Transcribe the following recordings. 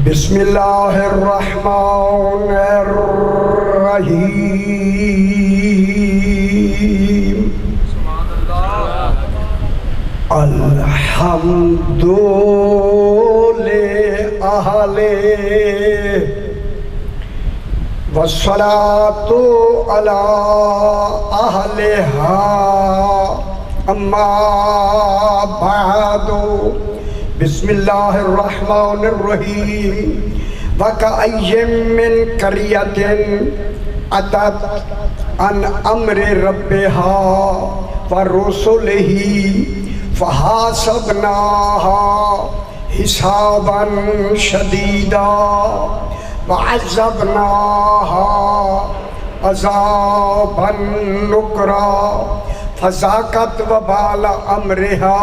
بسم اللہ الرحمن الرحیم الحمد لأہل والصلاة علی اہلہا اما بعد بسم اللہ الرحمن الرحیم وَكَأَيٍّ مِّن قَرْيَةٍ أَتَتْ عَنْ أَمْرِ رَبِّهَا وَرُسُلِهِ فَحَاسَبْنَاهَا حِسَابًا شَدِيدًا وَعَذَّبْنَاهَا عَذَابًا نُكْرًا فَذَاقَتْ وَبَالَ أَمْرِهَا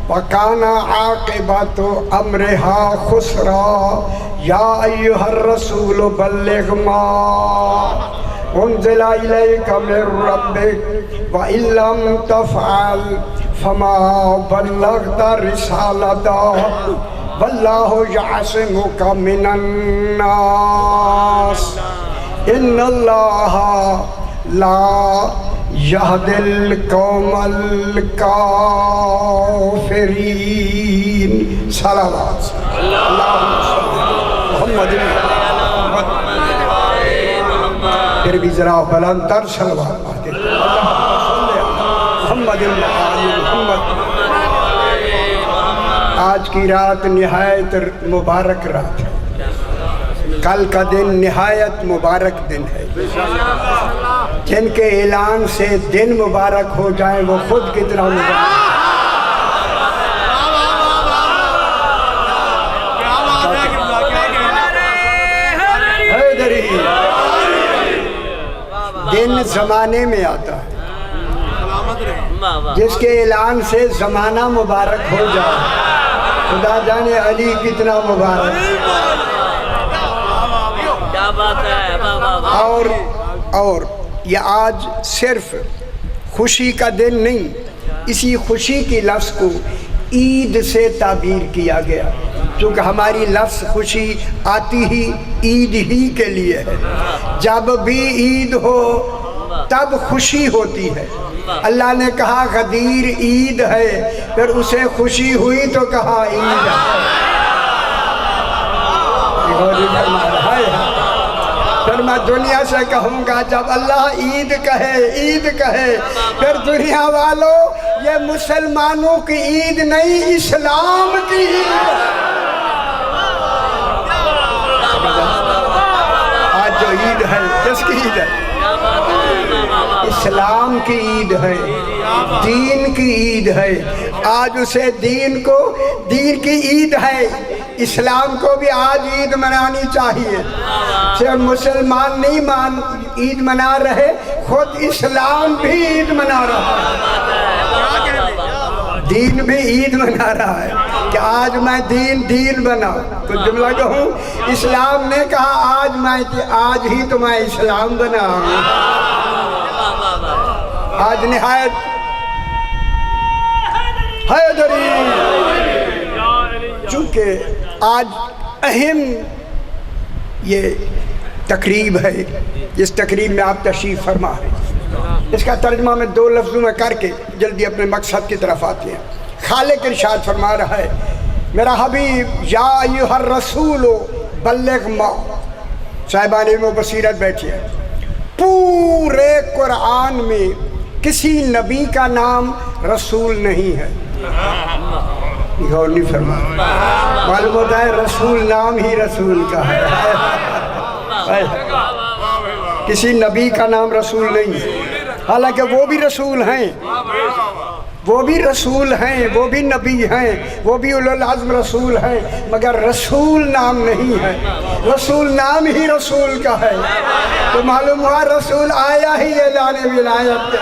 وَكَانَ عَاقِبَةُ أَمْرِهَا خُسْرًا يَا أَيُّهَا الرَّسُولُ بَلِّغْ مَا أُنزِلَ إِلَيْكَ مِن رَّبِّكَ وَإِن لَّمْ تَفْعَلْ فَمَا بَلَّغْتَ رِسَالَتَهُ وَاللَّهُ يَعْصِمُكَ مِنَ النَّاسِ إِنَّ اللَّهَ لَا يَهْدِي الْقَوْمَ الْكَافِرِينَ صلوات محمد پھر بھی ذرا بلند تر صلوات پڑھتے محمد محمد۔ آج کی رات نہایت مبارک رات ہے، کل کا دن نہایت مبارک دن ہے۔ جن کے اعلان سے دن مبارک ہو جائیں وہ خود کتنا مبارک دن زمانے میں آتا ہے، جس کے اعلان سے زمانہ مبارک ہو جائے خدا جانے علی کتنا مبارک۔ اور یہ آج صرف خوشی کا دن نہیں، اسی خوشی کی لفظ کو عید سے تعبیر کیا گیا، چونکہ ہماری لفظ خوشی آتی ہی عید ہی کے لیے ہے۔ جب بھی عید ہو تب خوشی ہوتی ہے۔ اللہ نے کہا غدیر عید ہے، پھر اسے خوشی ہوئی تو کہا عید ہے۔ پھر میں دنیا سے کہوں گا جب اللہ عید کہے پھر دنیا والوں یہ مسلمانوں کی عید نہیں، اسلام کی عید ہے۔ آج جو عید ہے کس کی عید ہے؟ اسلام کی عید ہے، دین کی عید ہے۔ آج اسے دین کی عید ہے، اسلام کو بھی آج عید منانی چاہیے۔ صرف مسلمان نہیں عید منا رہے، خود اسلام بھی عید منا رہا ہے، دین بھی عید منا رہا ہے کہ آج میں دین بنا۔ کچھ جملہ کہوں، اسلام نے کہا آج ہی تو میں اسلام بنا ہوں۔ آج نہایت حیدری، چونکہ آج اہم یہ تقریب ہے، جس تقریب میں آپ تشریف فرما ہے۔ اس کا ترجمہ میں دو لفظوں میں کر کے جلدی اپنے مقصد کی طرف آتے ہیں۔ خالق ارشاد فرما رہا ہے میرا حبیب یا ایھا الرسول بلغ ما، صاحبان علم و بصیرت بیٹھیے، پورے قرآن میں کسی نبی کا نام رسول نہیں ہے۔ غور نہیں فرمایا، معلوم ہوتا ہے رسول نام ہی رسول کا ہے۔ کسی نبی کا نام رسول نہیں ہے، حالانکہ وہ بھی رسول ہیں، وہ بھی نبی ہیں، وہ بھی اولو العزم رسول ہیں، مگر رسول نام نہیں ہے۔ رسول نام ہی رسول کا ہے، تو معلوم ہوا رسول آیا ہی اعلان ولایت کے۔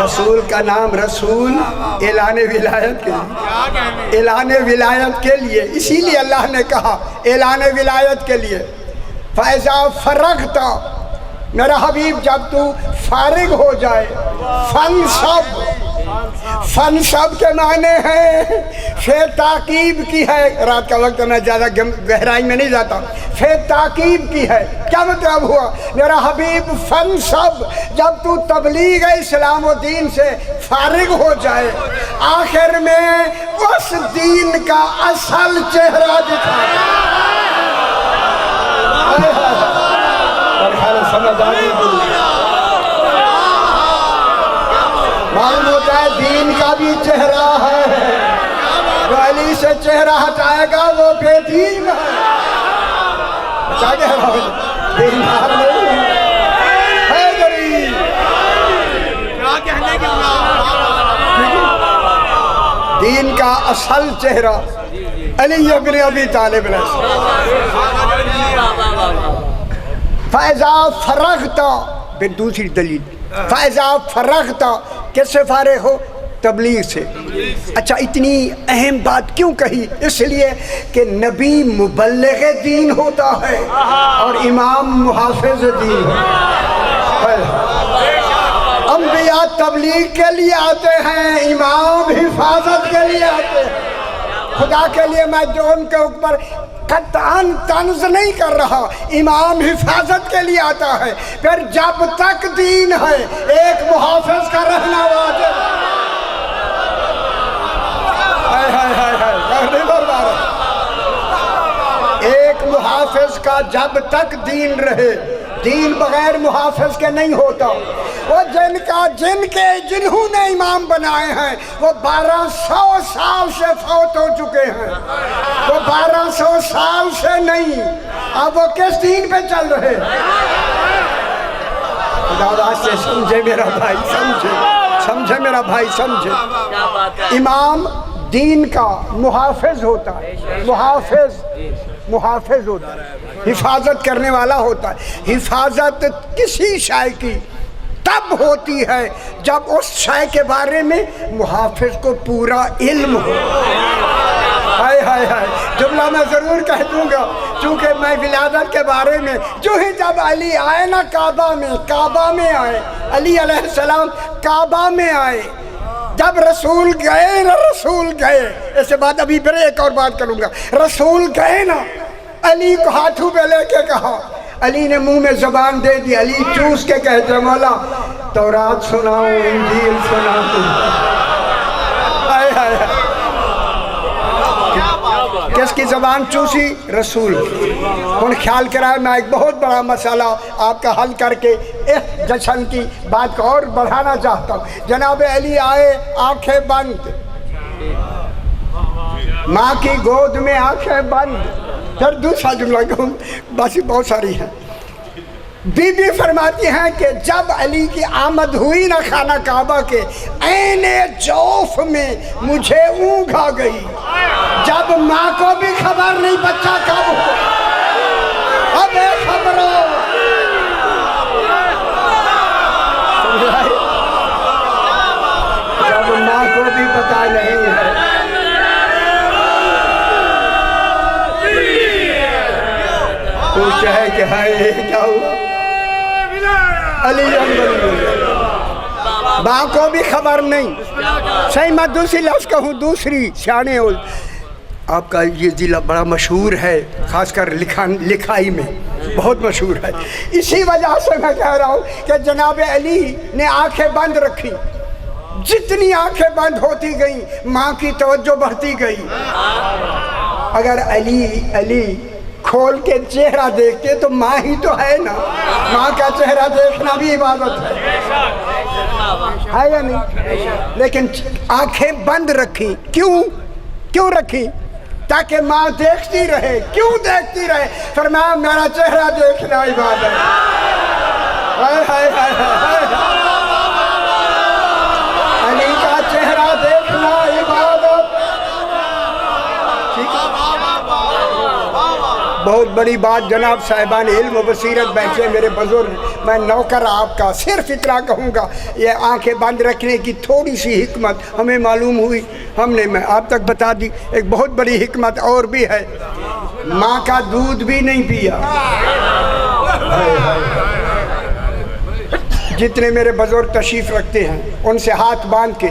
رسول کا نام رسول اعلان ولایت کے لیے، اعلان ولایت کے لیے، اسی لیے اللہ نے کہا اعلان ولایت کے لیے فَإِذَا فَرَغْتَ، میرا حبیب جب تو فارغ ہو جائے، فَانْصَبْ، فن سب کے معنی ہیں فے تاکیب کی ہے، رات کا وقت میں زیادہ گہرائی میں نہیں جاتا، فے تاکیب کی ہے۔ کیا مطلب ہوا میرا حبیب؟ فن سب، جب تو تبلیغ اسلام و دین سے فارغ ہو جائے، آخر میں اس دین کا اصل چہرہ دکھا۔ معلوم ہوتا ہے دین کا بھی چہرہ ہے، جو علی سے چہرہ ہٹائے گا وہ بے دین ہے۔ کیا کہہ رہا ہوں؟ دیندار نہیں ہے غریب۔ کیا کہنے کی دین کا اصل چہرہ علی ابن ابی طالب علیہ السلام۔ فَإِذَا فَرَغْتَ، پھر دوسری دلیل، فَإِذَا فَرَغْتَ، کس سے فارغ ہو؟ تبلیغ سے۔ اچھا اتنی اہم بات کیوں کہی؟ اس لیے کہ نبی مبلغ دین ہوتا ہے اور امام محافظ دین ہے۔ انبیاء تبلیغ کے لیے آتے ہیں، امام حفاظت کے لیے آتے ہیں۔ خدا کے لیے میں جو ان کے اوپر قطعاً طنز نہیں کر رہا، امام حفاظت کے لیے آتا ہے۔ پھر جب تک دین ہے ایک محافظ کا رہنا واجب۔ ایک محافظ کا جب تک دین رہے، دین بغیر محافظ کے نہیں ہوتا۔ وہ جنہوں نے امام بنائے ہیں وہ 1200 سال سے فوت ہو چکے ہیں، وہ 1200 سال سے نہیں، اب وہ کس دین پہ چل رہے؟ خدا سے سمجھے میرا بھائی، سمجھے میرا بھائی، سمجھے۔ امام دین کا محافظ ہوتا ہے، محافظ ہوتا ہے، حفاظت کرنے والا ہوتا ہے۔ حفاظت کسی شے کی تب ہوتی ہے جب اس شے کے بارے میں محافظ کو پورا علم ہو۔ ہائے ہائے ہائے، جملہ میں ضرور کہہ دوں گا چونکہ میں ولادت کے بارے میں جو ہی جب علی آئے نا کعبہ میں آئے، علی علیہ السلام کعبہ میں آئے، جب رسول گئے، اس کے بعد ابھی پھر ایک اور بات کروں گا، رسول گئے نا، علی کو ہاتھوں پہ لے کے کہا، علی نے منہ میں زبان دے دی، علی چوس کے کہتے مولا تورات سناؤ، انجیل سناؤ۔ کس کی زبان چوسی؟ رسول کی۔ ان خیال کرائے میں ایک بہت بڑا مسئلہ آپ کا حل کر کے اس جشن کی بات کو اور بڑھانا چاہتا ہوں۔ جناب علی آئے، آنکھیں بند، ماں کی گود میں آنکھیں بند۔ پھر دوسرا جملہ کہوں، بس بہت ساری ہیں۔ بی بی فرماتی ہیں کہ جب علی کی آمد ہوئی نا خانہ کعبہ کے عین جوف میں مجھے اونگ آ گئی، جب ماں کو بھی خبر نہیں بچہ کب ہو، اب اے خبرو، جب ماں کو بھی پتا نہیں ہے، پوچھتے ہیں کہ ہائے کیا ہوا؟ علی ماں کو بھی خبر نہیں۔ صحیح میں دوسری لفظ کہوں، دوسری سیانے آپ کا یہ ضلع بڑا مشہور ہے، خاص کر لکھائی میں بہت مشہور ہے۔ اسی وجہ سے میں کہہ رہا ہوں کہ جناب علی نے آنکھیں بند رکھی، جتنی آنکھیں بند ہوتی گئیں ماں کی توجہ بڑھتی گئی۔ اگر علی کھول کے چہرہ دیکھتے تو ماں ہی تو ہے نا، ماں کا چہرہ دیکھنا بھی عبادت ہے یا نہیں؟ لیکن آنکھیں بند رکھی، کیوں رکھی؟ تاکہ ماں دیکھتی رہے۔ کیوں دیکھتی رہے؟ فرمایا میرا چہرہ دیکھنا عبادت ہے۔ علی کا چہرہ دیکھنا عبادت۔ بہت بڑی بات جناب صاحبان علم و بصیرت بیٹھے میرے بزرگ، میں نوکر آپ کا صرف اتنا کہوں گا، یہ آنکھیں بند رکھنے کی تھوڑی سی حکمت ہمیں معلوم ہوئی، میں آپ تک بتا دی۔ ایک بہت بڑی حکمت اور بھی ہے، ماں کا دودھ بھی نہیں پیا۔ جتنے میرے بزرگ تشریف رکھتے ہیں ان سے ہاتھ باندھ کے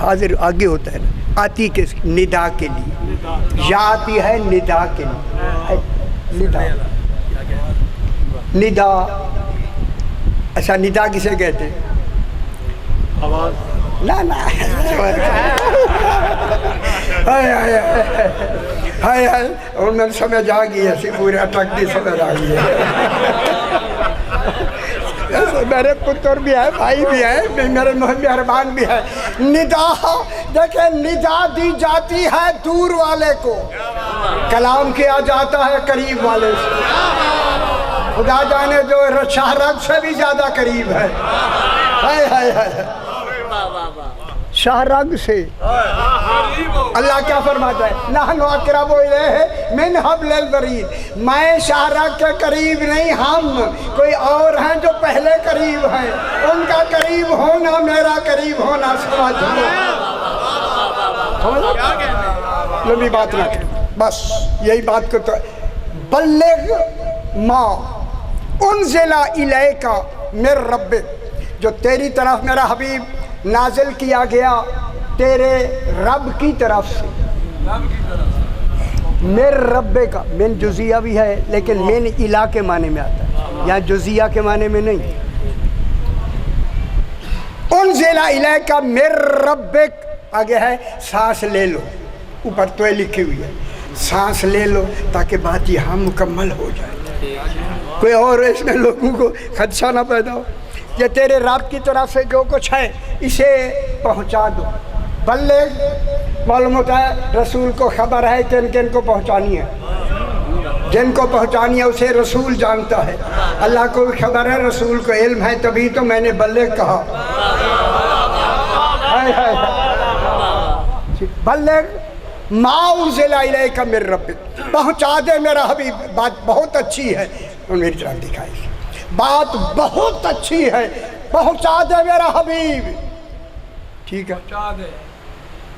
حاضر آگے ہوتا ہے نا, آتی کس ندا کے لیے, یا آتی ہے ندا کے لیے, ندا ندا. اچھا ندا کسے کہتے ہیں؟ آواز. نا نا ہائے اور میں سمجھ آ گئی ایسی پورے اٹک دی سمجھ آ گئی ہے. میرے پتر بھی ہے, بھائی بھی ہے, میرے مہربان بھی ہے. ندا دیکھیں, ندا دی جاتی ہے دور والے کو, کلام کیا جاتا ہے قریب والے سے. خدا جانے جو شاہ رگ سے بھی زیادہ قریب ہے. ہائے ہائے ہائے, شاہ رگ سے. اللہ کیا فرماتا ہے؟ نحن اقرب الیہ من حبل الورید. میں شاہ رگ کے قریب نہیں, ہم کوئی اور ہیں جو پہلے قریب ہیں. ان کا قریب ہونا میرا قریب ہونا سمجھ لو. لمبی بات نہ کریں, بس یہی بات کو. تو بلغ ما انزل الیک من ربک, جو تیری طرف میرا حبیب نازل کیا گیا تیرے رب کی طرف سے. میر رب کا من جزیہ بھی ہے, لیکن من الہ کے معنی میں آتا ہے, یہاں جزیہ کے معنی میں نہیں. انزل الیک من ربک, آگے ہے سانس لے لو, اوپر تو لکھی ہوئی ہے سانس لے لو تاکہ بات یہاں مکمل ہو جائے, کوئی اور اس میں لوگوں کو خدشہ نہ پیدا ہو. یہ تیرے رب کی طرف سے جو کچھ ہے اسے پہنچا دو. بلغ معلوم ہوتا ہے رسول کو خبر ہے کن کن کو پہنچانی ہے, جن کو پہنچانی ہے اسے رسول جانتا ہے. اللہ کو بھی خبر ہے, رسول کو علم ہے, تبھی تو میں نے بلغ کہا. بلغ ما انزل الیک من ربک, پہنچا دے میرا حبیب. بات بہت اچھی ہے, میری طرف دکھائی, بات بہت اچھی ہے, پہنچا دے میرا حبیب. ٹھیک ہے,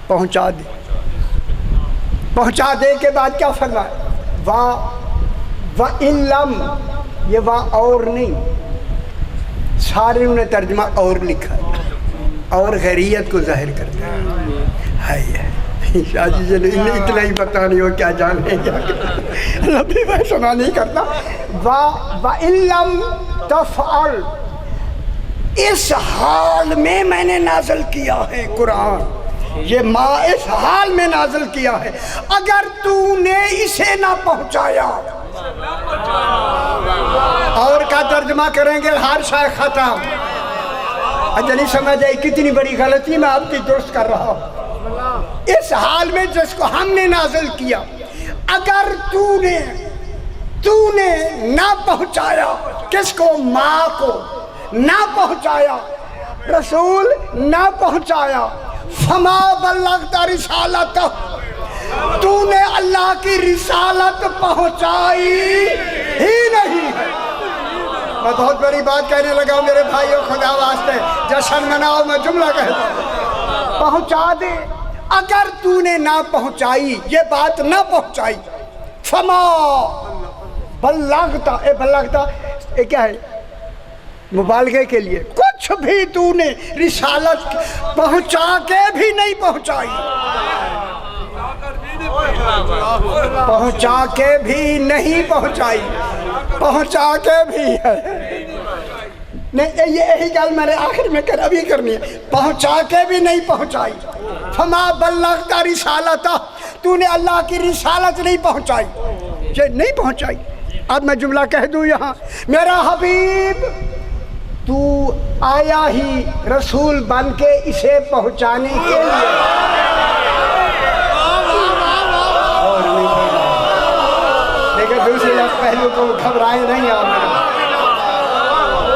پہنچا دے. پہنچا دے کے بعد کیا فرمایا؟ وَإِن لَمْ, یہ وا اور نہیں, سارے انہوں نے ترجمہ اور لکھا, اور غیریت کو ظاہر کرتا ہے. شاہ جی انہیں اتنا ہی پتہ نہیں ہو کیا جانے کیا اللہ بھی میں سنا نہیں کرتا. وَإِن لَمْ تَفْعَلْ, اس حال میں نے نازل کیا ہے قرآن, یہ ماں اس حال میں نازل کیا ہے, اگر تو نے اسے نہ پہنچایا. اور کا ترجمہ کریں گے ہر شاہ ختم. اچھا نہیں سمجھ آئی کتنی بڑی غلطی میں آپ کی درست کر رہا ہوں. اس حال میں جس کو ہم نے نازل کیا, اگر تو نے نہ پہنچایا, کس کو؟ ماں کو نہ پہنچایا, رسول نہ پہنچایا. فما بلغت رسالتہ, تو نے اللہ کی رسالت پہنچائی ہی نہیں. میں بہت بڑی بات کہنے لگا میرے بھائیوں, خدا واسطے جشن مناؤ, میں جملہ کہتا ہوں. پہنچا دے, اگر تو نے نہ پہنچائی, یہ بات نہ پہنچائی. فما بلغتا, بلغتا کیا ہے؟ مبالغے کے لیے. کچھ بھی تو نے رسالت پہنچا کے بھی نہیں پہنچائی, پہنچا کے بھی نہیں پہنچائی, پہنچا کے بھی ہے نہیں. یہی گل میں نے آخر میں ابھی کرنی ہے, پہنچا کے بھی نہیں پہنچائی. فما بلغت رسالتہ, تو نے اللہ کی رسالت نہیں پہنچائی, یہ نہیں پہنچائی. اب میں جملہ کہہ دوں یہاں, میرا حبیب تو آیا ہی رسول بن کے اسے پہنچانے کے لیے. لیکن دوسرے پہلو کو گھبرائے نہیں, آپ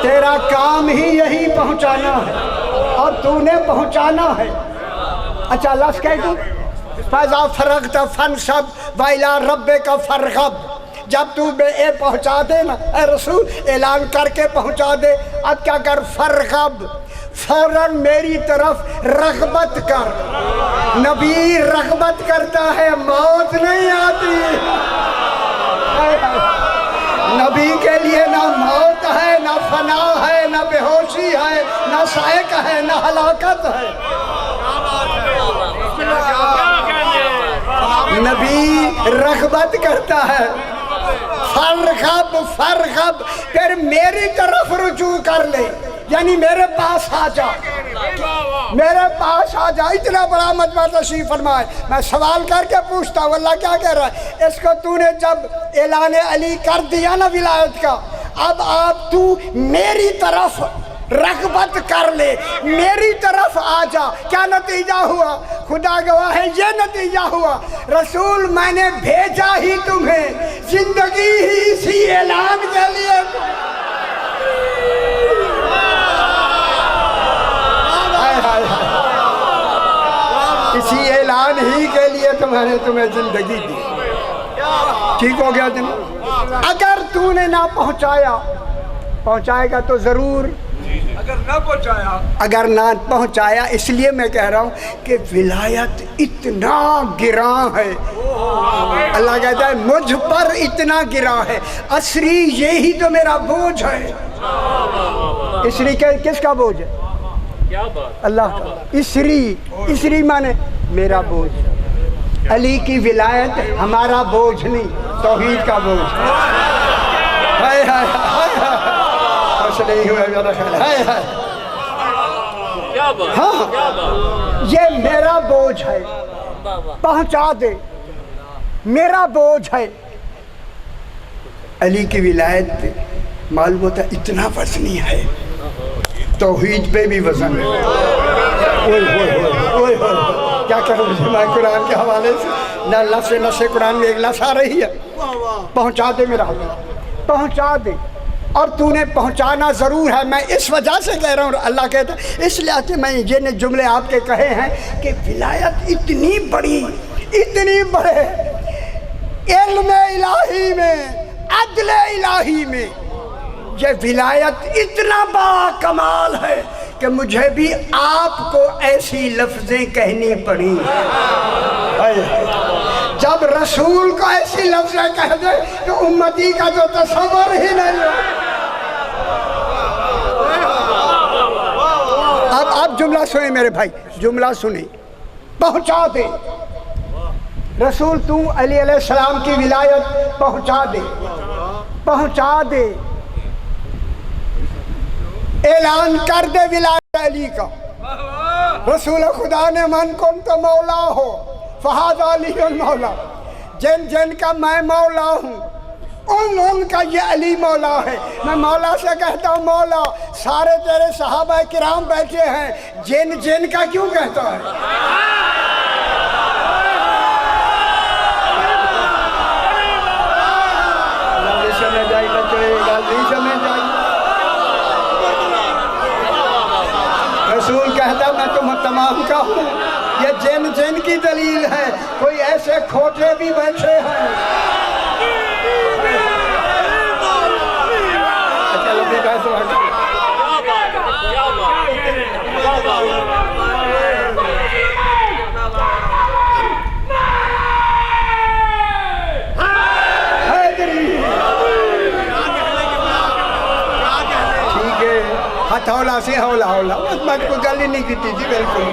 تیرا کام ہی یہی پہنچانا ہے اور تو نے پہنچانا ہے. اچھا لفظ کہہ دوں, فَإِذَا فَرَغْتَ فَانْصَبْ وَإِلَىٰ رَبِّكَ فَارْغَب. جب تو اے پہنچا دے نا اے رسول, اعلان کر کے پہنچا دے, اب کیا کر؟ فرغب, فوراً میری طرف رغبت کر. نبی رغبت کرتا ہے, موت نہیں آتی. نبی کے لیے نہ موت ہے, نہ فنا ہے, نہ بے ہوشی ہے, نہ صائق ہے, نہ ہلاکت ہے. نبی رغبت کرتا ہے فرغب پھر میری طرف رجوع کر لے، یعنی میرے پاس آ جا، میرے پاس آ جا۔ اتنا بڑا مجمع تشریف فرمائے، میں سوال کر کے پوچھتا ہوں اللہ کیا کہہ رہا ہے؟ اس کو تو نے جب اعلان علی کر دیا نا ولایت کا، اب تو میری طرف رغبت کر لے، میری طرف آ جا۔ کیا نتیجہ ہوا؟ خدا گواہ ہے یہ نتیجہ ہوا، رسول میں نے بھیجا ہی تمہیں، زندگی ہی اسی اعلان کے لیے۔ اسی اعلان ہی کے لیے تمہیں زندگی دی۔ ٹھیک ہو گیا جناب؟ اگر تو نے نہ پہنچائے گا تو ضرور، اگر نہ پہنچایا، اس لیے میں کہہ رہا ہوں کہ ولایت اتنا گراں ہے، اللہ کہتا ہے مجھ پر اتنا گراں ہے، اسری یہی تو میرا بوجھ ہے۔ اسری کس کا بوجھ ہے؟ اللہ کا۔ اسری مانے میرا بوجھ، علی کی ولایت ہمارا بوجھ نہیں، توحید کا بوجھ ہے۔ نہیں ہوئے میرا خیال ہے، ہاں یہ میرا بوجھ ہے، پہنچا دے، میرا بوجھ ہے۔ علی کی ولایت معلوم ہوتا اتنا وزنی ہے، توحید پہ بھی وزن ہے۔ کیا کروں میں قرآن کے حوالے سے، نہ لفظ نص قرآن میں ایک لفظ آ رہی ہے، پہنچا دے میرا حبیب، پہنچا دے۔ اور تو نے پہنچانا ضرور ہے، میں اس وجہ سے کہہ رہا ہوں، اللہ کہتا ہے اس لیے میں یہ جملے آپ کے کہے ہیں کہ ولایت اتنی بڑی، اتنی بڑے علم الہی میں، عدل الہی میں یہ ولایت اتنا با کمال ہے کہ مجھے بھی آپ کو ایسی لفظیں کہنی پڑی۔ جب رسول کو ایسی لفظیں کہہ دے تو امتی کا جو تصور ہی نہیں ہو۔ اب جملہ سنیں میرے بھائی، جملہ سنیں، پہنچا دے رسول، تو علی علیہ السلام کی ولایت پہنچا دے، پہنچا دے، اعلان کر دے ولایت علی کا۔ رسول خدا نے من کنت مولا ہو فہذا علی المولا، جن کا میں مولا ہوں ان کا یہ علی مولا ہے۔ میں مولا سے کہتا ہوں مولا، سارے تیرے صحابہ کرام بیٹھے ہیں، جن کا کیوں کہتا ہے؟ رسول کہتا میں تم تمام کا ہوں، یہ جن کی دلیل ہے، کوئی ایسے کھوٹے بھی بیٹھے ہیں۔ ہتھولا سے ہولا مت کو گل ہی نہیں کی تھی بالکل۔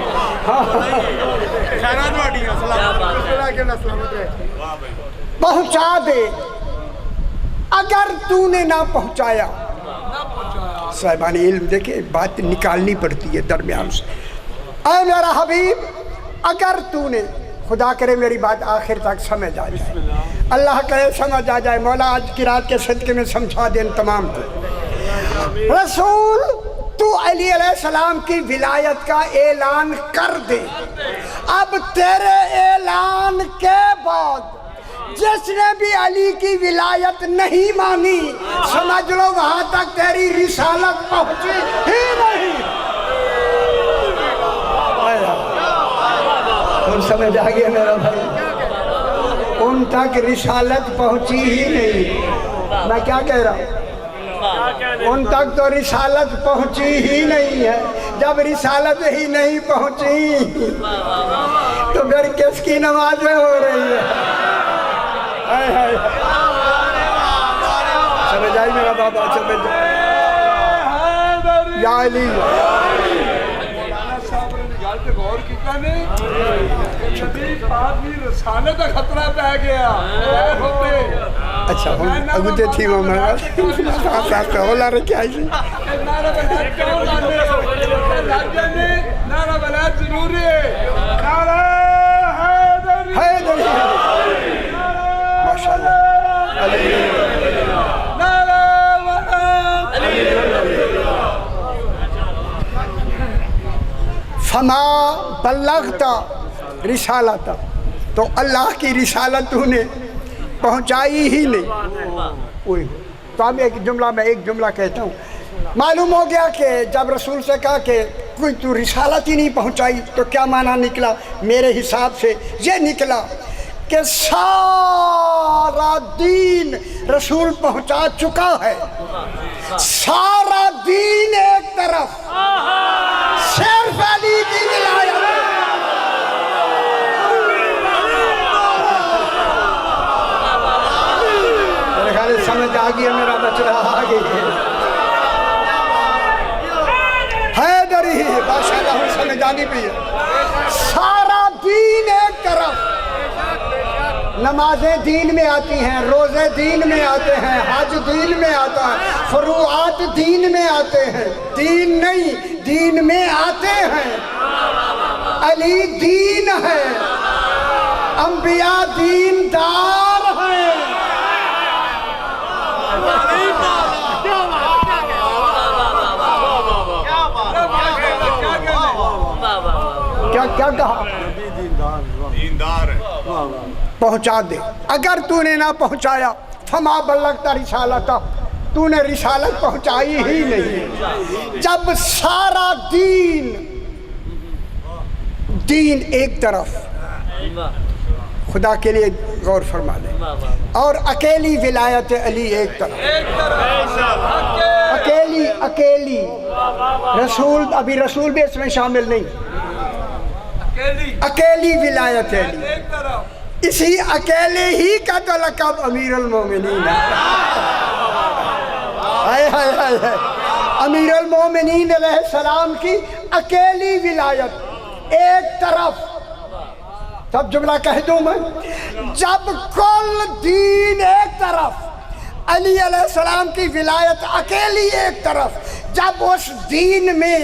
پہنچا دے، اگر تو نے نہ پہنچایا، صاحبان علم دیکھیں بات نکالنی پڑتی ہے درمیان سے۔ اے میرا حبیب، اگر تو نے، خدا کرے میری بات آخر تک سمجھ آ جائے، اللہ کرے سمجھ آ جائے، مولا آج کی رات کے صدقے میں سمجھا دے ان تمام کو۔ رسول تو علی علیہ السلام کی ولایت کا اعلان کر دے، اب تیرے اعلان کے بعد جس نے بھی علی کی ولایت نہیں مانی، سمجھ لو وہاں تک تیری رسالت پہنچی ہی نہیں۔ ان سمجھ آ گیا میرا بھائی، ان تک رسالت پہنچی ہی نہیں۔ میں کیا کہہ رہا ہوں؟ ان تک تو رسالت پہنچی ہی نہیں ہے۔ جب رسالت ہی نہیں پہنچی تو پھر کس کی نمازیں ہو رہی ہے؟ سمجھ آئی میرا بابا؟ سمجھ یا علی نبی پاک کی رسالت کا خطرہ پہ گیا اچھا ہم اگتے تھی ماما ساتھ اولا رکھے آئی سی نعرہ بلاد کیوں لانے نعرہ بلاد ضروری ہے نعرہ حیدری ماشاءاللہ نعرہ بلاد فما بلغت رسالت تو اللہ کی رسالت تو نے پہنچائی ہی نہیں تو اب ایک جملہ میں ایک جملہ کہتا ہوں معلوم ہو گیا کہ جب رسول سے کہا کہ کوئی تو رسالت ہی نہیں پہنچائی تو کیا معنی نکلا میرے حساب سے یہ نکلا کہ سارا دین رسول پہنچا چکا ہے سارا دین ایک طرف صرف علی کی ولایت میرے خیال سمجھ آ گئی ہے میرا بچڑا آ گئی ہے دری ماشاءاللہ ہم سمجھ آنی بھی ہے سارا دین ایک طرف نمازیں دین میں آتی ہیں روزے دین میں آتے ہیں حج دین میں آتا ہے فروعات دین میں آتے ہیں دین نہیں دین میں آتے ہیں علی دین ہے انبیاء دیندار ہیں کیا کہا دیندار ہے پہنچا دے اگر تو نے نہ پہنچایا فما بلغت رسالت تو نے رسالت پہنچائی ہی نہیں جب سارا دین ایک طرف خدا کے لیے غور فرما دے اور اکیلی ولایت علی ایک طرف اکیلی رسول ابھی رسول بھی اس میں شامل نہیں اکیلی ولایت علی اسی اکیلے ہی کا تو لقب امیر المومنین ہے امیر المومنین علیہ السلام کی اکیلی ولایت ایک طرف تب جملہ کہہ دوں میں جب کل دین ایک طرف علی علیہ السلام کی ولایت اکیلی ایک طرف جب اس دین میں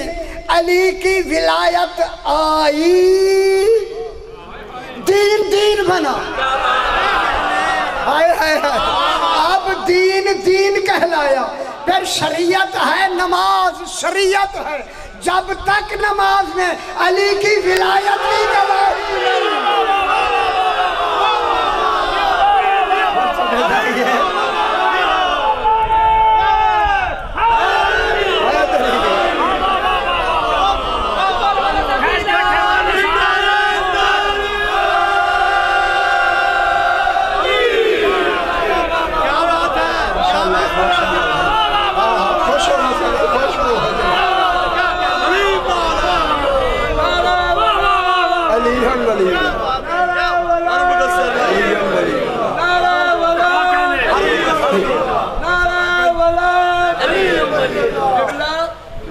علی کی ولایت آئی دین بنا اب دین کہلایا پھر شریعت ہے نماز شریعت ہے جب تک نماز میں علی کی ولایت نہیں گواہی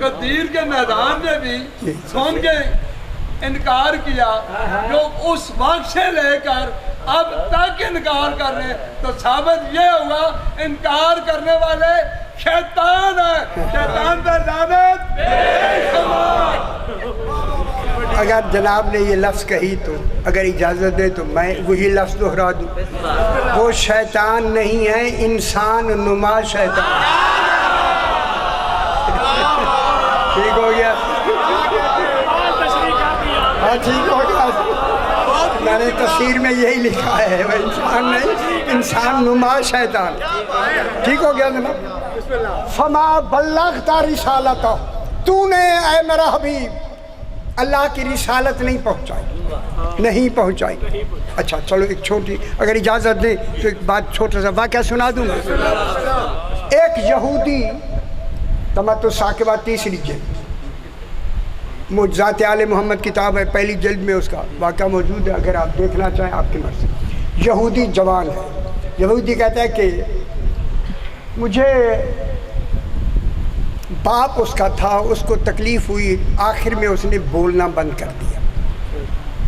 غدیر کے میدان میں بھی سن کے انکار کیا جو اس وقت سے لے کر اب تک انکار کر رہے ہیں تو ثابت یہ ہوا انکار کرنے والے شیطان ہیں شیطان پر لعنت اگر جناب نے یہ لفظ کہی تو اگر اجازت دے تو میں وہی لفظ دہرا دوں وہ شیطان نہیں ہے انسان نما شیطان ٹھیک ہو گیا ہاں ٹھیک ہو گیا میں نے تفسیر میں یہی لکھا ہے وہ انسان نہیں انسان نما شیطان ٹھیک ہو گیا جناب فما بلغت رسالت تو نے اے میرا حبیب اللہ کی رسالت نہیں پہنچائی اچھا چلو ایک چھوٹی اگر اجازت دیں تو ایک بات چھوٹا سا واقعہ سنا دوں گا ایک یہودی تمت الثاقبہ 3 جلد معجزات آل محمد کتاب ہے پہلی جلد میں اس کا واقعہ موجود ہے اگر آپ دیکھنا چاہیں آپ کی مرضی یہودی جوان ہے یہودی کہتا ہے کہ مجھے باپ اس کا تھا اس کو تکلیف ہوئی آخر میں اس نے بولنا بند کر دیا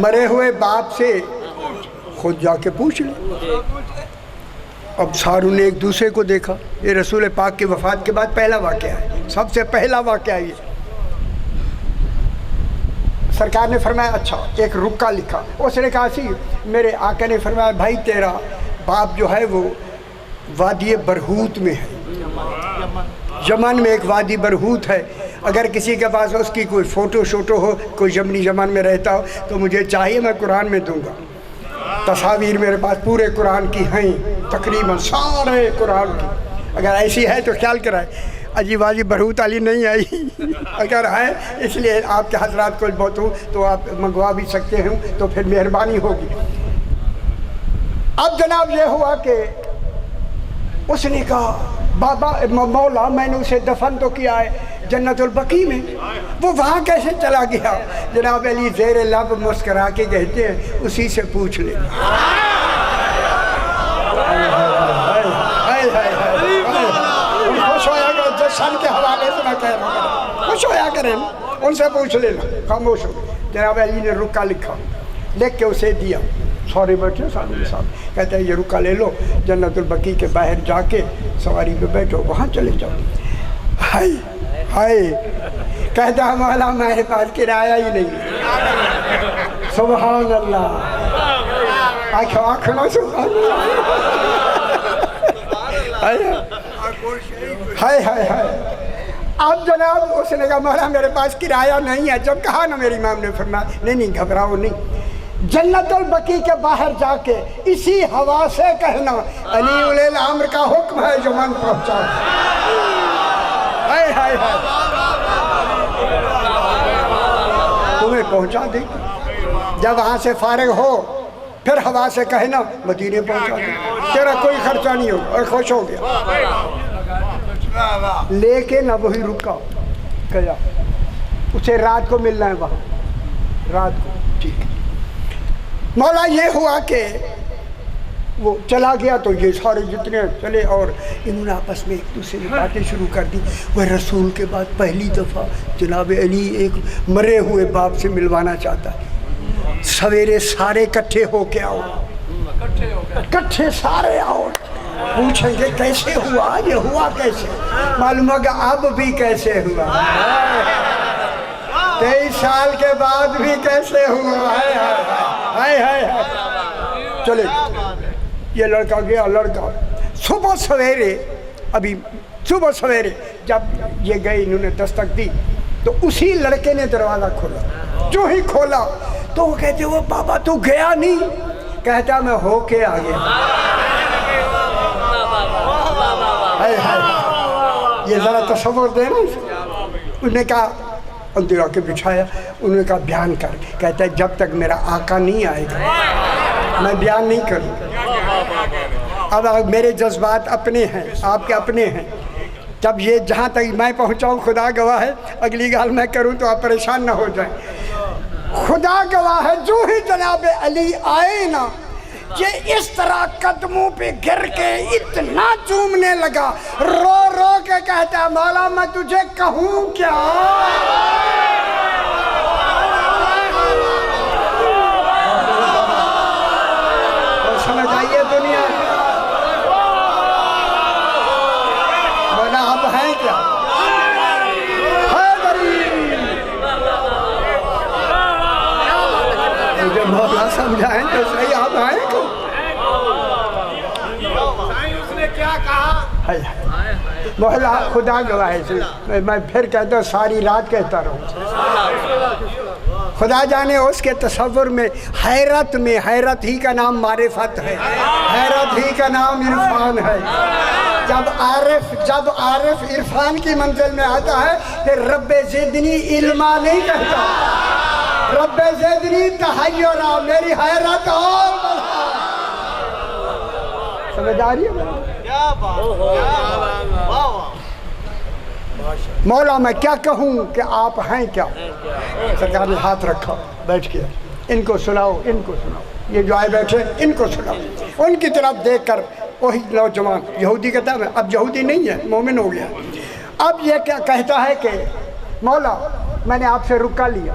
مرے ہوئے باپ سے خود جا کے پوچھ لے۔ اب ساروں نے ایک دوسرے کو دیکھا، یہ رسول پاک کی وفات کے بعد پہلا واقعہ ہے، سب سے پہلا واقعہ یہ۔ سرکار نے فرمایا اچھا ایک رکا لکھا، اس نے کہا سی میرے آقا نے فرمایا بھائی تیرا باپ جو ہے وہ وادی برہوت میں ہے، یمن میں ایک وادی برہوت ہے، اگر کسی کے پاس اس کی کوئی فوٹو شوٹو ہو، کوئی یمن میں رہتا ہو تو مجھے چاہیے، میں قرآن میں دوں گا۔ تصاویر میرے پاس پورے قرآن کی ہیں، تقریباً سارے قرآن کی، اگر ایسی ہے تو خیال کرائے۔ عجیب وادی برہوت علی نہیں آئی، اگر ہے اس لیے آپ کے حضرات کو بہت ہوں تو آپ منگوا بھی سکتے ہیں، تو پھر مہربانی ہوگی۔ اب جناب یہ ہوا کہ اس نے کہا بابا مولا میں نے اسے دفن تو کیا ہے جنت البقیع میں، وہ وہاں کیسے چلا گیا؟ جناب علی زیر لب مسکرا کے کہتے ہیں اسی سے پوچھ لے۔ خوش ہویا گا جشن کے حوالے سے میں کہہ رہا ہوں، خوش ہویا کریں ان سے پوچھ لینا، خاموش ہو۔ جناب علی نے رکا لکھا، لکھ کے اسے دیا، سورے بیٹھے سامنے صاحب، کہتے ہیں یہ رکا لے لو، جنت البقیع کے باہر جا کے سواری پہ بیٹھو، وہاں چلے جاؤ۔ ہائے ہائے، کہتا مولا میرے پاس کرایہ ہی نہیں، سبحان اللہ، آنکھوں سبحان اللہ، ہائے ہائے ہائے۔ اب جناب اس نے کہا مولا میرے پاس کرایہ نہیں ہے، جب کہا نا میری امام نے فرمایا نہیں گھبراؤ نہیں، جنت البقیع کے باہر جا کے اسی ہوا سے کہنا علی اولی الامر کا حکم ہے یمن پہنچا۔ ہائے ہائے ہائے، تمہیں پہنچا دے گی، جب وہاں سے فارغ ہو پھر ہوا سے کہنا مدینے پہنچا دے، تیرا کوئی خرچہ نہیں ہوگا، اور خوش ہو گیا۔ لیکن اب وہی رکا گیا، اسے رات کو ملنا ہے وہاں، رات کو، ٹھیک ہے۔ مولا یہ ہوا کہ وہ چلا گیا تو یہ سارے جتنے چلے اور انہوں نے آپس میں ایک دوسرے سے باتیں شروع کر دی۔ وہ رسول کے بعد پہلی دفعہ جناب علی ایک مرے ہوئے باپ سے ملوانا چاہتا ہے، سویرے سارے کٹھے ہو کے آؤ، کٹھے سارے آؤ، پوچھیں گے کیسے ہوا، یہ ہوا کیسے، معلوم ہوگا اب بھی کیسے ہوا، 23 سال کے بعد بھی کیسے ہوا، ہائے ہائے ہائے۔ چلے یہ لڑکا گیا، لڑکا صبح سویرے، ابھی صبح سویرے جب یہ گئے انہوں نے دستک دی تو اسی لڑکے نے دروازہ کھولا، جو ہی کھولا تو وہ کہتے وہ بابا تو گیا نہیں، کہتا میں ہو کے آ گیا۔ یہ ذرا تصور دے نا، انہوں نے کہا اندر آ کے بچھایا، انہوں نے کہا بیان کر، کہتا ہے جب تک میرا آقا نہیں آئے گا میں بیان نہیں کروں۔ اب میرے جذبات اپنے ہیں، آپ کے اپنے ہیں، جب یہ جہاں تک میں پہنچاؤں خدا گواہ ہے، اگلی گال میں کروں تو آپ پریشان نہ ہو جائیں۔ خدا گواہ ہے جو ہی جناب علی آئے نا، یہ اس طرح قدموں پہ گر کے اتنا چومنے لگا، رو رو کے کہتا مولا میں تجھے کہوں کیا، تو سمجھ آئیے دنیا مولا اب ہیں کیا، مجھے مولا سمجھائیں تو صحیح آپ ہیں کو، مولا خدا گواہ ہے، میں پھر کہتا ہوں ساری رات کہتا رہوں، خدا جانے اس کے تصور میں حیرت ہی کا نام معرفت ہے، حیرت ہی کا نام عرفان ہے۔ جب عارف عرفان کی منزل میں آتا ہے پھر رب زدنی علما نہیں کہتا، رب زدنی تحیرا، میری حیرت اور بڑھا۔ سمجھ آ رہی ہے مولا میں کیا کہوں کہ آپ ہیں کیا؟ سرکار نے ہاتھ رکھا، بیٹھ کے ان کو سناؤ، ان کو سناؤ، یہ جو آئے بیٹھے ان کو سناؤ۔ ان کی طرف دیکھ کر وہی نوجوان یہودی کہتا ہے، اب یہودی نہیں ہے، مومن ہو گیا، اب یہ کیا کہتا ہے کہ مولا میں نے آپ سے رکا لیا،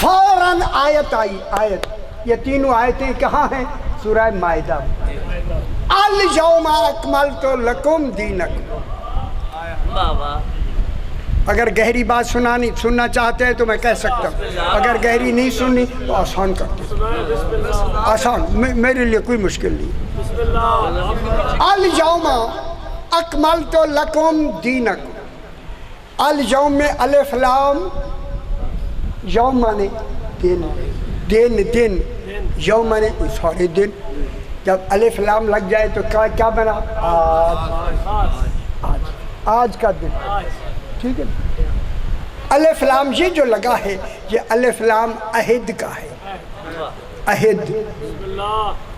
فوراً آیت آئی. آیت یہ تینوں آیتیں کہاں ہیں؟ سورہ مائدہ. الیوم اکملت لکم دینکم. اگر گہری بات سننا چاہتے ہیں تو میں کہہ سکتا ہوں, اگر گہری نہیں سننی تو آسان کرتے, آسان, میرے لیے کوئی مشکل نہیں. الیوم اکملت لکم دینکم. الیوم میں الف لام, یوم مانے دن, دن, یوم مانے سارے دن. جب الف لام لگ جائے تو کیا بنا؟ آج کا دن. ٹھیک ہے. الف لام یہ جو لگا ہے یہ الف لام عہد کا ہے. عہد,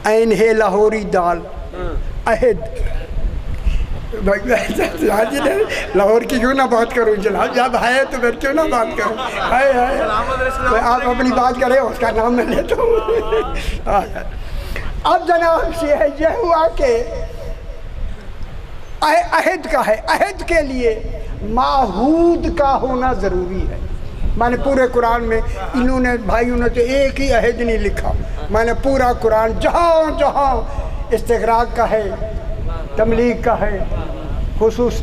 عین ہے لاہوری دال, عہد. لاہور کی کیوں نہ بات کروں جناب, جب ہے تو پھر کیوں نہ بات کروں. آپ اپنی بات کریں, اس کا نام میں لیتا ہوں. اب جناب یہ ہوا کہ عہد کا ہے. عہد کے لیے معہود کا ہونا ضروری ہے. میں نے پورے قرآن میں انہوں نے بھائیوں نے تو ایک ہی عہد نہیں لکھا. میں نے پورا قرآن جہاں جہاں استغراق کا ہے, تملیغ کا ہے, خصوص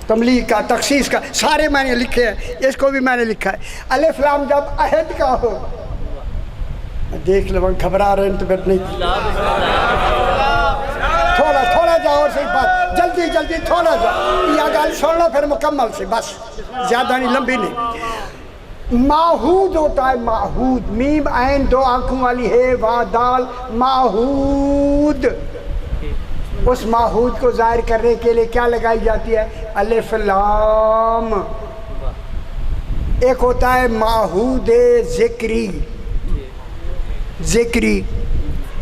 تملیغ کا, تخصیص کا, سارے میں نے لکھے ہیں. اس کو بھی میں نے لکھا ہے. الف لام جب عہد کا ہو, دیکھ لو گھبرا رہے ہیں تو پھر نہیں, تھوڑا جاؤ اور صحیح بات, جلدی تھوڑا جاؤ, یہ گل سن لو پھر مکمل سے, بس زیادہ نہیں, لمبی نہیں. معہود ہوتا ہے, معہود, میم عین دو آنکھوں والی ہے, وا دال, معہود. اس معہود کو ظاہر کرنے کے لیے کیا لگائی جاتی ہے؟ الف لام. ایک ہوتا ہے معہود ذکری,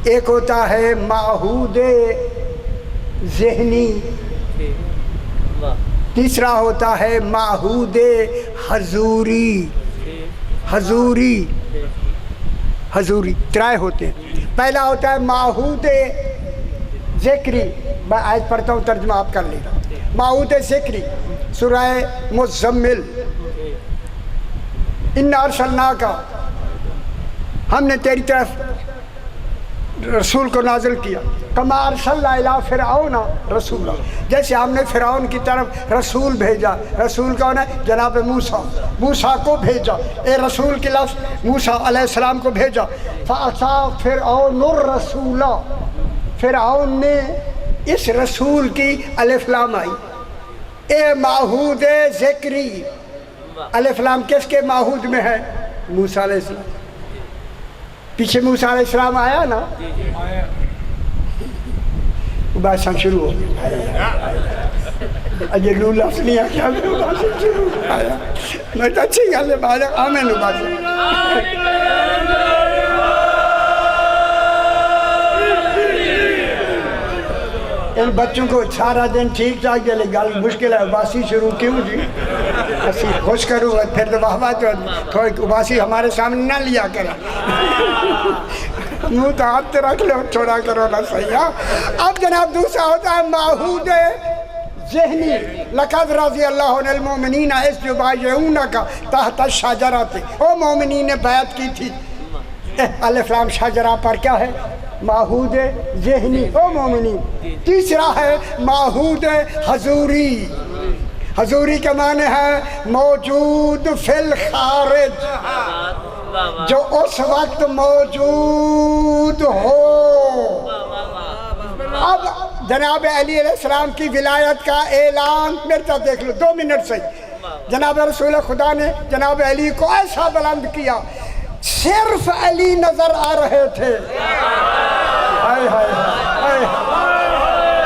ایک ہوتا ہے معہود ذہنی, تیسرا ہوتا ہے معہود حضوری. ترائے ہوتے ہیں. پہلا ہوتا ہے معہود ذکری, میں آیت پڑھتا ہوں, ترجمہ آپ کر لینا. معہود ذکری سورہ مزمل. انا ارسلناک, ہم نے تیری طرف رسول کو نازل کیا. کما ارسلنا الی فرعون رسولا, جیسے ہم نے فرعون کی طرف رسول بھیجا. رسول کون ہے؟ جناب موسیٰ کو بھیجا. اے رسول کے لفظ موسیٰ علیہ السلام کو بھیجا. فعصا فرعون الرسول, فرعون نے اس رسول کی الف لام آئی. اے معہود ذکری, الف لام کس کے معہود میں ہے؟ موسیٰ علیہ السلام. پیچھے موسیٰ علیہ السلام آیا نا, بحثاں شروع ہو گئی. اجے لو لفظ نہیں آیا, میں تو اچھی گل ہے, بات آمین. ان بچوں کو سارا دن ٹھیک ٹھاک چلے, گل مشکل ہے. اباسی شروع کیوں جی؟ اسی خوش کروں, پھر تو واہ تو تھوڑی اباسی ہمارے سامنے نہ لیا کریں. منہ تو ہاتھ رکھ لو, چھوڑا کرو نا, صحیح ہے. اب جناب دوسرا ہوتا ہے معہود ذہنی. لقد رضی اللہ عنہ المؤمنین اذ یبایعونک تحت الشجرۃ, او مومنین نے بیعت کی تھی. الف لام شجرہ پر کیا ہے؟ معہود ذہنی, او مومنین. تیسرا ہے معہود حضوری. حضوری کا معنی ہے موجود فی الخارج, جو اس وقت موجود ہو. اب جناب علی علیہ السلام کی ولایت کا اعلان میرے ساتھ دیکھ لو 2 منٹ سے. جناب رسول خدا نے جناب علی کو ایسا بلند کیا, صرف علی نظر آ رہے تھے.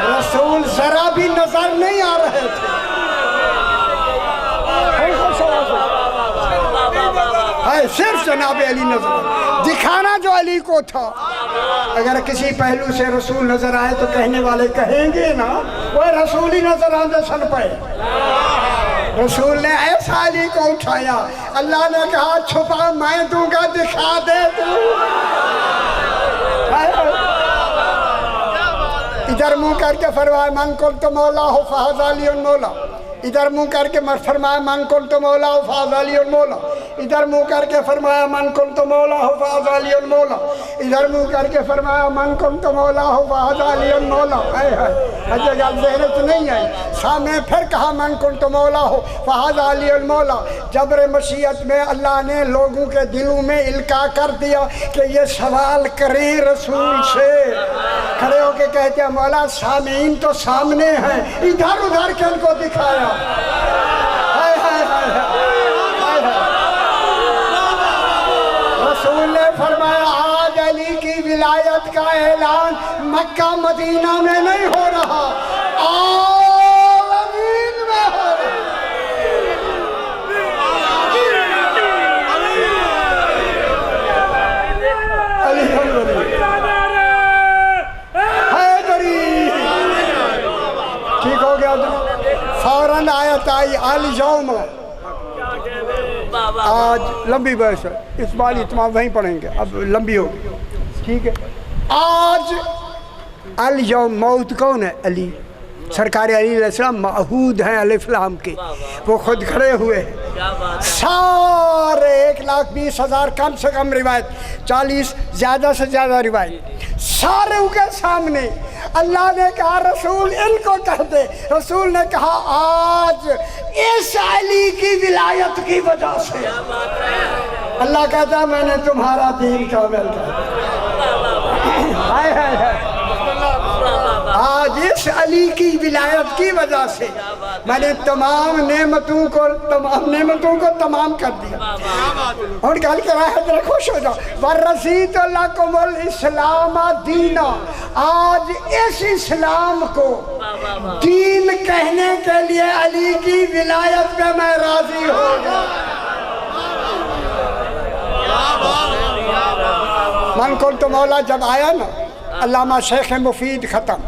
رسول ذرا بھی نظر نہیں آ رہے تھے. صرف جناب علی نظر, دکھانا جو علی کو تھا. اگر کسی پہلو سے رسول نظر آئے تو کہنے والے کہیں گے نا وہ رسول ہی نظر آنے سن پائے. رسول نے ایسا علی کو اٹھایا, اللہ نے کہا چھپا میں دوں گا, دکھا دے تو. ادھر منہ کر کے فرمایا من کنت مولا فہذا علی مولا. ادھر منہ کر کے فرمایا من کنت مولا فہذا علی مولا. ادھر منہ کر کے فرمایا من کنت مولا ہو فہذا علی المولا، ادھر منہ کر کے فرمایا من کنت مولا ہو فہذا علی المولا۔ اچھا گل ذہن تو نہیں آئی، سامنے پھر کہا من کنت مولا ہو فہذا علی المولا۔ جبر مشیت میں اللہ نے لوگوں کے دلوں میں القاء کر دیا کہ یہ سوال کریں رسول سے۔ کھڑے ہو کے کہتے ہیں مولا سامعین تو سامنے ہیں، ادھر ادھر کے ان کو دکھایا۔ رسول نے فرمایا آج علی کی ولایت کا اعلان مکہ مدینہ میں نہیں ہو رہا، عالمین میں ہو رہا۔ ٹھیک ہو گیا، فوراً آیت آئی الیوم۔ آج لمبی بحث ہے، اس بار اتمام وہیں پڑھیں گے، اب لمبی ہوگی، ٹھیک ہے۔ آج الیوم، موت کون ہے؟ علی، سرکار علی علیہ السلام معہود ہیں الف لام کے، وہ خود کھڑے ہوئے ہیں۔ سارے 1,20,000 کم سے کم روایت، 40 زیادہ سے زیادہ روایت، سارے کے سامنے اللہ نے کہا رسول ان کو کہہ دے۔ رسول نے کہا آج اس علی کی ولایت کی وجہ سے اللہ کہتا ہے میں نے تمہارا دین کامل کر دیا۔ آج اس علی کی ولایت کی وجہ سے میں نے تمام نعمتوں کو تمام کر دیا۔ اور گل کرا ہے ذرا خوش ہو جاؤ، وَرَضِيتُ لَكُمُ الْإِسْلَامَ دِينًا، آج اس اسلام کو دین کہنے کے لیے علی کی ولایت پہ میں راضی ہو گیا۔ من کنت مولا جب آیا نا، علامہ شیخ مفید ختم،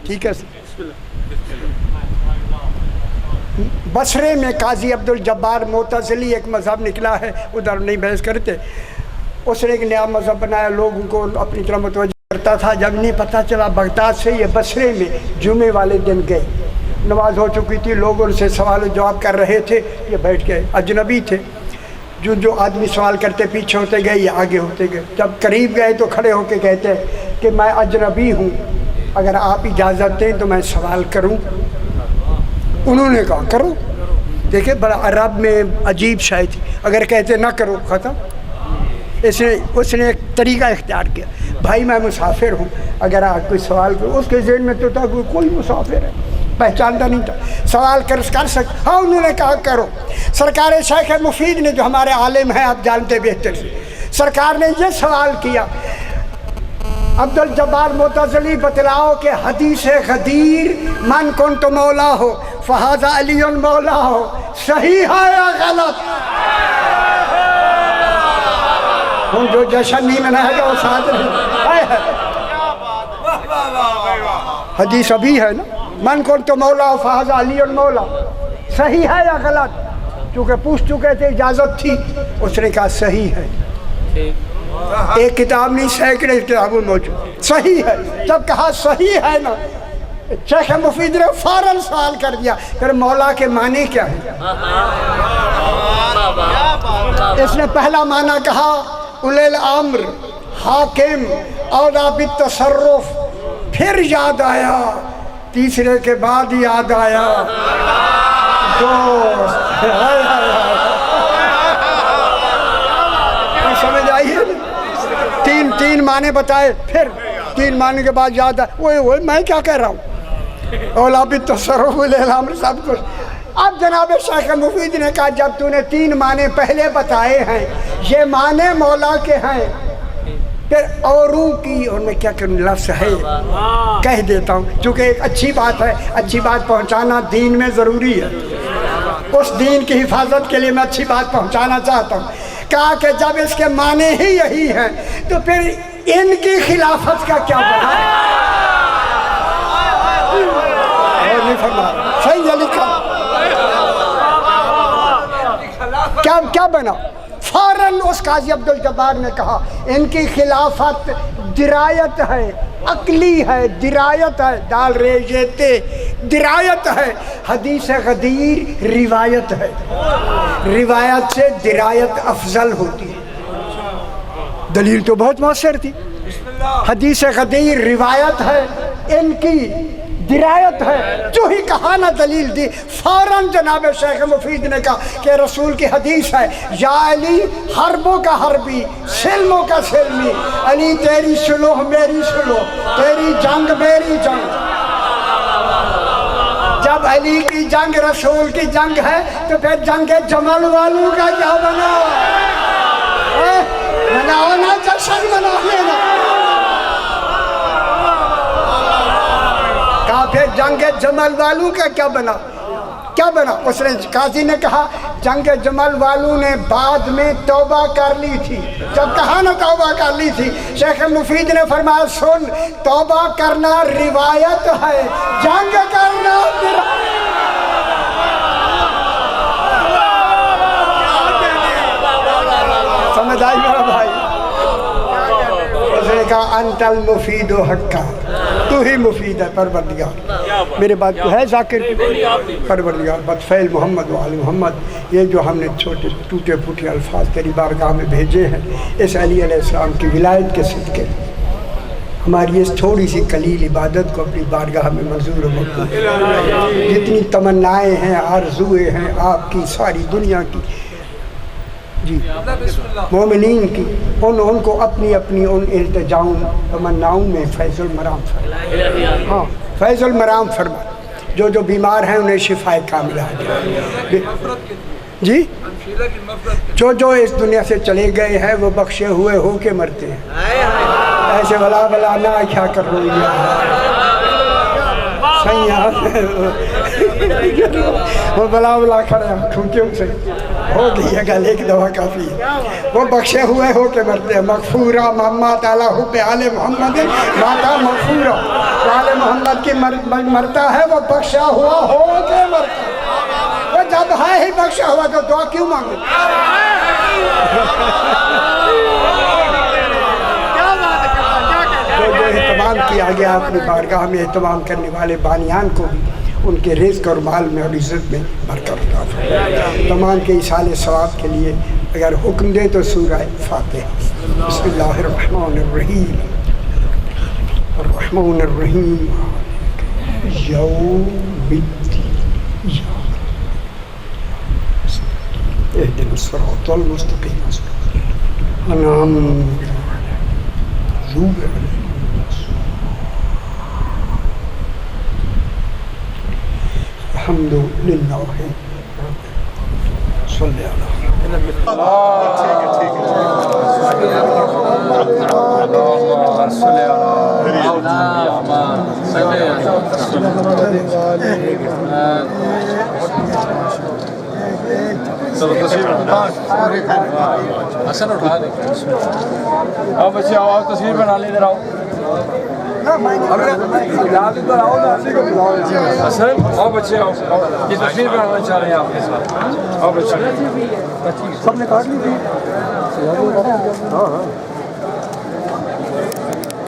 ٹھیک ہے۔ بصرے میں قاضی عبدالجبار معتزلی ایک مذہب نکلا ہے، ادھر نہیں بحث کرتے، اس نے ایک نیا مذہب بنایا، لوگوں کو اپنی طرف متوجہ کرتا تھا۔ جب نہیں پتہ چلا بغداد سے یہ بصرے میں جمعے والے دن گئے، نماز ہو چکی تھی، لوگ ان سے سوال و جواب کر رہے تھے، یہ بیٹھ گئے، اجنبی تھے، جو آدمی سوال کرتے پیچھے ہوتے گئے یہ آگے ہوتے گئے۔ جب قریب گئے تو کھڑے ہو کے کہتے کہ میں اجنبی ہوں، اگر آپ اجازت دیں تو میں سوال کروں۔ انہوں نے کہا کرو۔ دیکھیں بڑا عرب میں عجیب شاید تھی، اگر کہتے نہ کرو ختم۔ اس نے ایک طریقہ اختیار کیا، بھائی میں مسافر ہوں، اگر آپ کوئی سوال کرو، اس کے ذہن میں تو تھا کوئی مسافر ہے، پہچانتا نہیں تھا، سوال کر سکتا۔ ہاں انہوں نے کہا کرو۔ سرکار شیخ مفید نے جو ہمارے عالم ہیں آپ جانتے بہتر سے، سرکار نے یہ سوال کیا عبدالجبار معتزلی بتلاؤ کہ حدیث غدیر من کنت مولا ہو فہذا علی مولا ہو صحیح ہے یا غلط؟ ہم جو جشن نہیں منائے گا وہ ساتھ نہیں۔ حدیث ابھی ہے نا، من کنت مولا ہو فہذا علی مولا، صحیح ہے یا غلط؟ چونکہ پوچھ چکے تھے، اجازت تھی، اس نے کہا صحیح ہے۔ ایک کتاب نہیں سینکڑے کتابوں موجود، صحیح ہے۔ جب کہا صحیح ہے نا، شیخ مفید نے فوراً سوال کر دیا کہ مولا کے معنی کیا ہے؟ اس نے پہلا معنی کہا اولی الامر، حاکم، اولا بالتصرف، پھر یاد آیا، تیسرے کے بعد یاد آیا دوست۔ سمجھ آئیے، تین معنی بتائے، پھر 3 معنی کے بعد یاد آیا، وہ میں کیا کہہ رہا ہوں، اولا بالتصرف، اولی الامر، سب کچھ۔ اب جناب شیخ مفید نے کہا جب تو نے 3 معنی پہلے بتائے ہیں، یہ معنی مولا کے ہیں، پھر اوروں کی، اور میں کیا کروں، لفظ ہے کہہ دیتا ہوں، چونکہ ایک اچھی بات ہے، اچھی بات پہنچانا دین میں ضروری ہے، اس دین کی حفاظت کے لیے میں اچھی بات پہنچانا چاہتا ہوں۔ کہا کہ جب اس کے معنی ہی یہی ہیں تو پھر ان کی خلافت کا کیا بنا؟ اور نہیں فرمایا، صحیح ہے لکھا، کیا بنا؟ فوراً اس قاضی عبدالجبار نے کہا ان کی خلافت درایت ہے، عقلی ہے، درایت ہے، دال ریجیتے درایت ہے، حدیث غدیر روایت ہے، روایت سے درایت افضل ہوتی ہے۔ دلیل تو بہت مؤثر تھی، حدیث غدیر روایت ہے، ان کی درایت ہے، جو ہی کہا نا دلیل دی، فوراً جناب شیخ مفید نے کہا کہ رسول کی حدیث ہے، یا علی حربوں کا حربی سلموں کا سلمی، علی تیری سلوح میری سلوح، تیری جنگ میری جنگ۔ جب علی کی جنگ رسول کی جنگ ہے تو پھر جنگ جمل والوں کا کیا بنا؟ مناؤ نا جشن منا لینا۔ کہا پھر جنگ جمل والوں کا کیا بنا؟ کیا بنا؟ اس نے قاضی نے کہا جنگ جمل والوں نے بعد میں توبہ کر لی تھی۔ جب کہا نا توبہ کر لی تھی، شیخ مفید نے فرمایا سن، توبہ کرنا روایت ہے، جنگ کرنا سمجھ آئی میرا بھائی؟ اس نے کہا انت المفید حقا، تو ہی مفید ہے پروردگار۔ میرے بات کو ہے ذاکر پروردگار بدفعل محمد و آل محمد، یہ جو ہم نے چھوٹے ٹوٹے پھوٹے الفاظ تیری بارگاہ میں بھیجے ہیں، اس علی علیہ السلام کی ولایت کے صدقے ہماری اس تھوڑی سی قلیل عبادت کو اپنی بارگاہ میں منظور و مقبول۔ جتنی تمنائیں ہیں، آرزوئیں ہیں آپ کی، ساری دنیا کی، جی مومنین کی، ان کو اپنی اپنی ان التجاؤں تمناؤں میں فیض المرام فرما۔ ہاں فیض المرام فرما، جو بیمار ہیں انہیں شفائے کاملہ دے۔ جی جو اس دنیا سے چلے گئے ہیں وہ بخشے ہوئے ہو کے مرتے ہیں، ایسے بلا بلا نہ کیا کر رہی وہ بلا بلا کھڑے کھونکیوں سے ہو گئی ہے گل ایک دفعہ کافی ہے، وہ بخشے ہوئے ہو کے مرتے ہیں۔ مغفورہ مما تعالیٰ حب آل محمد ماتا مغفورہ، آل محمد کی مرتا ہے وہ بخشا ہوا ہو کے مرتا ہے، وہ جب ہے ہی بخشا ہوا تو دعا کیوں مانگے؟ جو اہتمام کیا گیا اپنی بارگاہ میں، اہتمام کرنے والے بانیان کو بھی ان کے رزق اور مال میں اور عزت میں برکت عطا فرمائے۔ تمام کے ایصال ثواب کے لیے اگر حکم دے تو سورہ فاتحہ۔ بسم اللہ الرحمن الرحیم، الرحمن الرحیم یوم الدین، اهدنا الصراط المستقیم انعمت علیہم الحمد للہ صلی حسن اٹھا دیں، آؤ بچے آؤ تصویر بنا لیں، ادھر آؤ حسن، آؤ بچے آؤ، یہ تصویر بنانا چاہ رہے ہیں آپ کے ساتھ، آؤ بچے سب نے کاٹ لی تھی۔